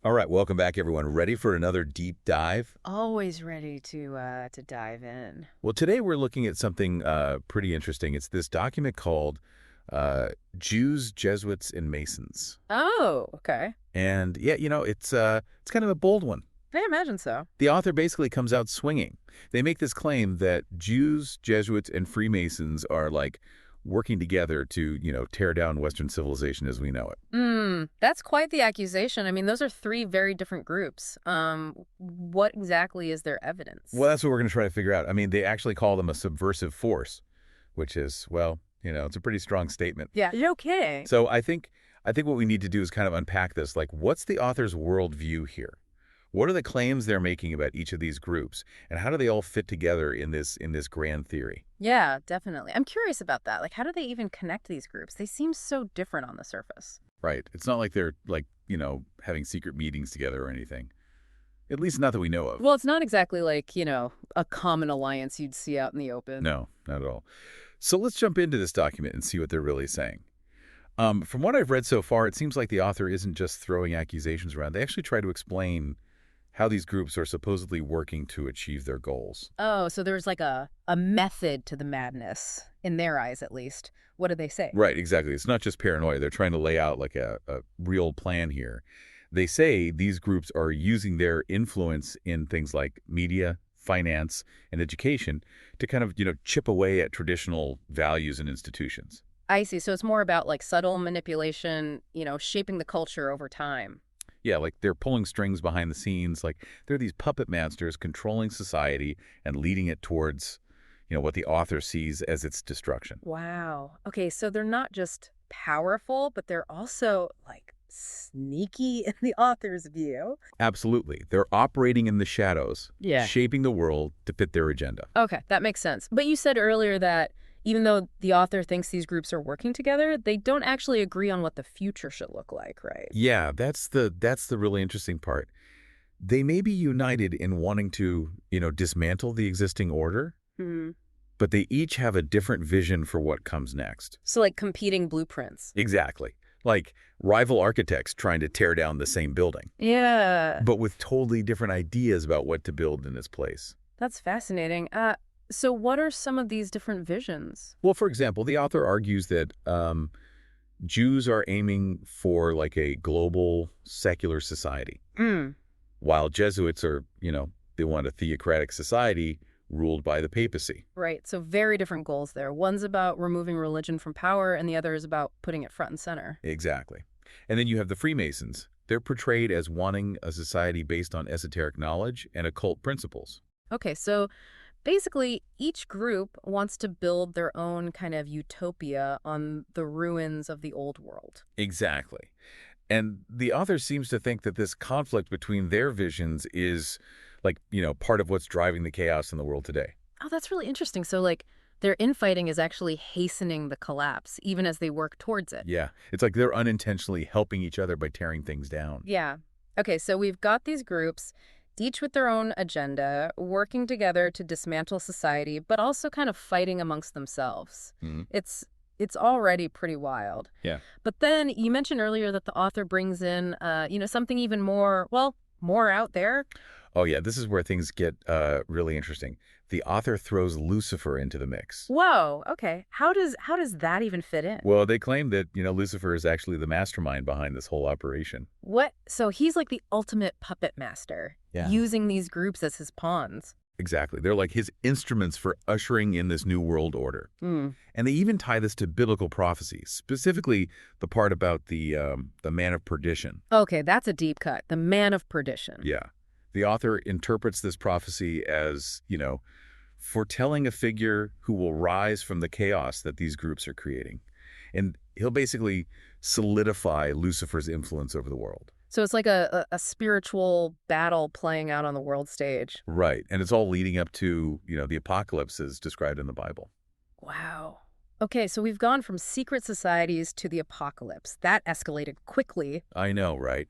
All right, welcome back, everyone. Ready for another deep dive? Always ready to dive in. Well, today we're looking at something pretty interesting. It's this document called uh, Jews, Jesuits, and Masons. Oh, okay. And yeah, it's kind of a bold one. I imagine so. The author basically comes out swinging. They make this claim that Jews, Jesuits, and Freemasons are like working together to, tear down Western civilization as we know it. That's quite the accusation. I mean, those are three very different groups. What exactly is their evidence? Well, that's what we're going to try to figure out. I mean, they actually call them a subversive force, which is, well, it's a pretty strong statement. Yeah, no kidding. So I think what we need to do is kind of unpack this. Like, what's the author's worldview here? What are the claims they're making about each of these groups, and how do they all fit together in this grand theory? Yeah, definitely. I'm curious about that. Like, how do they even connect these groups? They seem so different on the surface. Right. It's not like they're like, having secret meetings together or anything. At least not that we know of. Well, it's not exactly like, a common alliance you'd see out in the open. No, not at all. So let's jump into this document and see what they're really saying. From what I've read so far, it seems like the author isn't just throwing accusations around. They actually try to explain how these groups are supposedly working to achieve their goals. Oh, so there's like a method to the madness, in their eyes at least. What do they say? Right, exactly. It's not just paranoia. They're trying to lay out like a real plan here. They say these groups are using their influence in things like media, finance, and education to kind of, chip away at traditional values and institutions. I see. So it's more about like subtle manipulation, shaping the culture over time. Yeah, like they're pulling strings behind the scenes. Like they're these puppet masters controlling society and leading it towards, what the author sees as its destruction. Wow. Okay, so they're not just powerful, but they're also like sneaky in the author's view. Absolutely. They're operating in the shadows, Yeah. shaping the world to fit their agenda. Okay, that makes sense. But you said earlier that even though the author thinks these groups are working together, they don't actually agree on what the future should look like, right? Yeah, that's the really interesting part. They may be united in wanting to, dismantle the existing order, Hmm. but they each have a different vision for what comes next. So like competing blueprints. Exactly. Like rival architects trying to tear down the same building, Yeah. but with totally different ideas about what to build in its place. That's fascinating. So what are some of these different visions? Well, for example, the author argues that Jews are aiming for like a global secular society, Mm. while Jesuits are, they want a theocratic society ruled by the papacy. Right. So very different goals there. One's about removing religion from power, and the other is about putting it front and center. Exactly. And then you have the Freemasons. They're portrayed as wanting a society based on esoteric knowledge and occult principles. Okay, so basically, each group wants to build their own kind of utopia on the ruins of the old world. Exactly. And the author seems to think that this conflict between their visions is like, part of what's driving the chaos in the world today. Oh, that's really interesting. So, like, their infighting is actually hastening the collapse, even as they work towards it. Yeah. It's like they're unintentionally helping each other by tearing things down. Yeah. Okay, so we've got these groups, each with their own agenda, working together to dismantle society, but also kind of fighting amongst themselves. Mhm. It's already pretty wild. Yeah. But then you mentioned earlier that the author brings in, something even more, well, more out there. Oh, yeah. This is where things get really interesting. The author throws Lucifer into the mix. Whoa, okay. How does that even fit in? Well, they claim that, Lucifer is actually the mastermind behind this whole operation. What? So he's like the ultimate puppet master, Yeah. using these groups as his pawns. Exactly. They're like his instruments for ushering in this new world order. Hmm. And they even tie this to biblical prophecy, specifically the part about the man of perdition. Okay, that's a deep cut. The man of perdition. Yeah. The author interprets this prophecy as, foretelling a figure who will rise from the chaos that these groups are creating. And he'll basically solidify Lucifer's influence over the world. So it's like a spiritual battle playing out on the world stage. Right. And it's all leading up to, the apocalypse as described in the Bible. Wow. Okay, so we've gone from secret societies to the apocalypse. That escalated quickly. I know, right?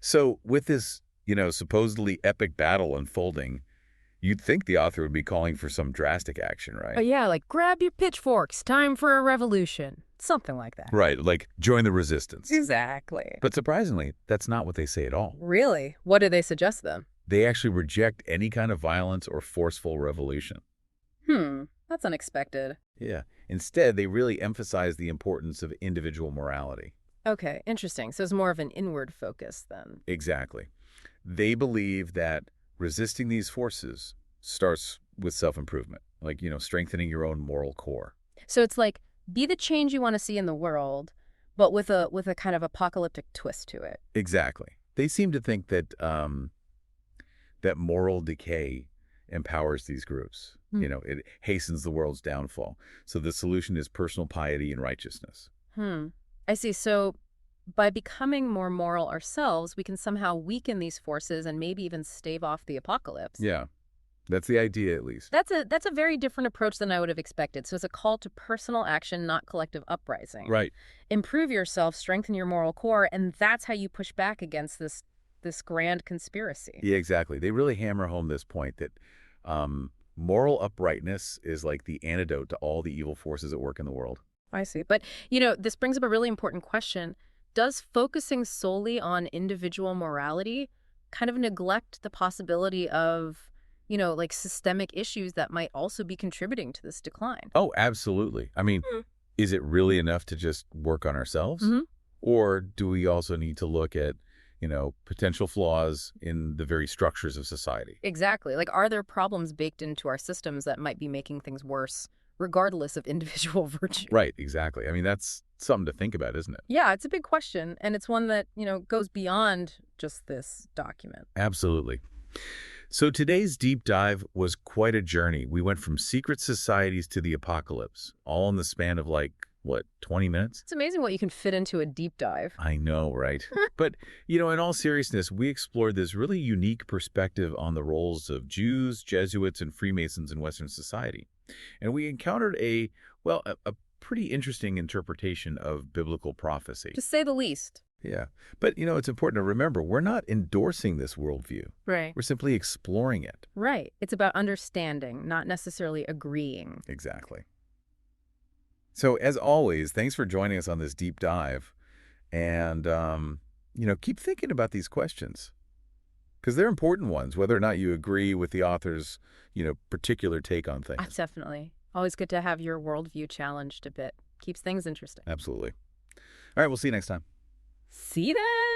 So with this, supposedly epic battle unfolding, You'd think the author would be calling for some drastic action, Oh, right? yeah, like grab your pitchforks, time for a revolution. Something like that. Right, like join the resistance. Exactly. But surprisingly, that's not what they say at all. Really? What do they suggest then? They actually reject any kind of violence or forceful revolution. That's unexpected. Yeah. Instead, they really emphasize the importance of individual morality. Okay, interesting. So it's more of an inward focus then. Exactly. They believe that resisting these forces starts with self-improvement, like, strengthening your own moral core. So it's like be the change you want to see in the world, but with a kind of apocalyptic twist to it. Exactly. They seem to think that that moral decay empowers these groups. It hastens the world's downfall. So the solution is personal piety and righteousness. Hmm. I see. So by becoming more moral ourselves, we can somehow weaken these forces and maybe even stave off the apocalypse. Yeah, that's the idea, at least. That's a very different approach than I would have expected. So it's a call to personal action, not collective uprising. Right. Improve yourself, strengthen your moral core, and that's how you push back against this grand conspiracy. Yeah, exactly. They really hammer home this point that moral uprightness is like the antidote to all the evil forces at work in the world. I see. But, this brings up a really important question. Does focusing solely on individual morality kind of neglect the possibility of, like systemic issues that might also be contributing to this decline? Oh, absolutely. I mean, Mm. is it really enough to just work on ourselves? Hmm. Or do we also need to look at, potential flaws in the very structures of society? Exactly. Like, are there problems baked into our systems that might be making things worse, regardless of individual virtue? Right, exactly. I mean, that's something to think about, isn't it? Yeah, it's a big question, and it's one that, goes beyond just this document. Absolutely. So today's deep dive was quite a journey. We went from secret societies to the apocalypse, all in the span of 20 minutes? It's amazing what you can fit into a deep dive. I know, right? But, in all seriousness, we explored this really unique perspective on the roles of Jews, Jesuits, and Freemasons in Western society. And we encountered a pretty interesting interpretation of biblical prophecy. To say the least. Yeah. But, it's important to remember, we're not endorsing this worldview. Right. We're simply exploring it. Right. It's about understanding, not necessarily agreeing. Exactly. So, as always, thanks for joining us on this deep dive. And, keep thinking about these questions because they're important ones, whether or not you agree with the author's, particular take on things. Definitely. Always good to have your worldview challenged a bit. Keeps things interesting. Absolutely. All right, we'll see you next time. See you then.